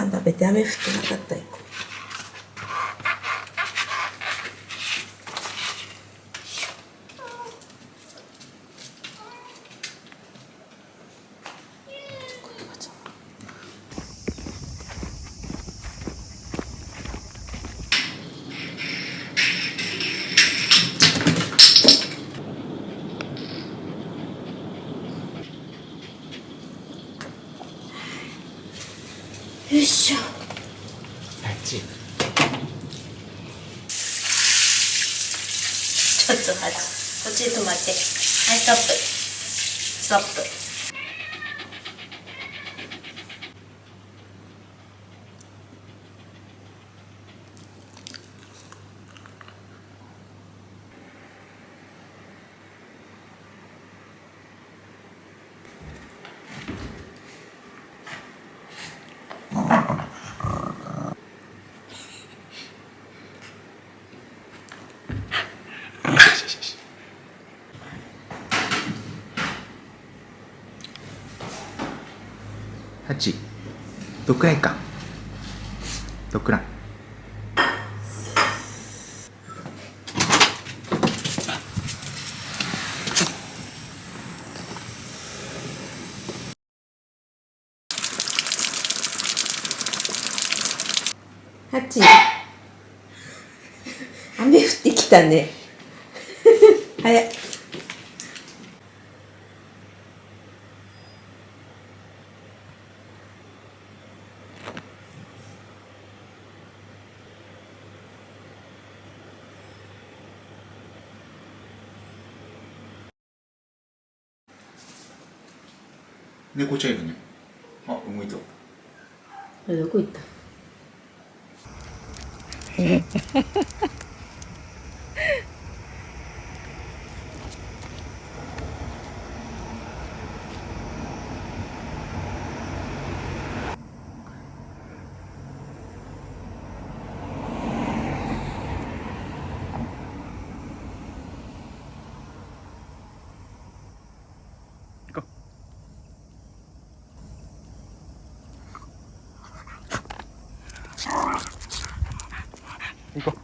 飯食べて雨降ってなかったよ。よいしょ。はい、チー。ちょっと待って、こっち止まって。はい、ストップ。ストップ。8、ドッグラン行かん。ドッグラン。8、雨降ってきたね。早い。猫ちゃんいるね。あ、動いた。どこ行った？行こう。行こう。